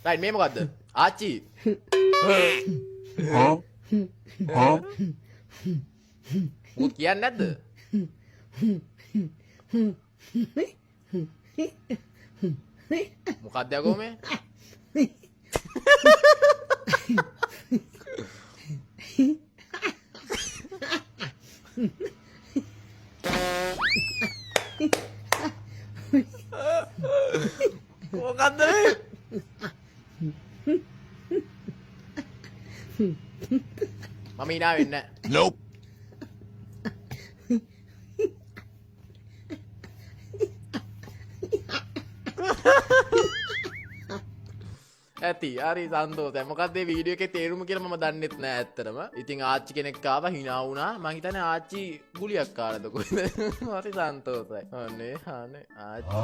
Right මේ මොකද්ද? ආච්චි. මුත් කියන්නේ නැද්ද? මොකක්ද යකෝ මේ? මොකක්ද මේ? මම hina වෙන්නේ නැහැ. Nope. ඇති හරි සන්තෝෂයි. මොකක්ද මේ වීඩියෝ එකේ තේරුම කියලා මම දන්නෙත් නෑ ඇත්තටම. ඉතින් ආච්චි කෙනෙක් ආවා hina වුණා. මං හිතන්නේ ආච්චි ගුලියක් කාලාද කොහෙද? හරි සන්තෝෂයි. අනේ ආච්චි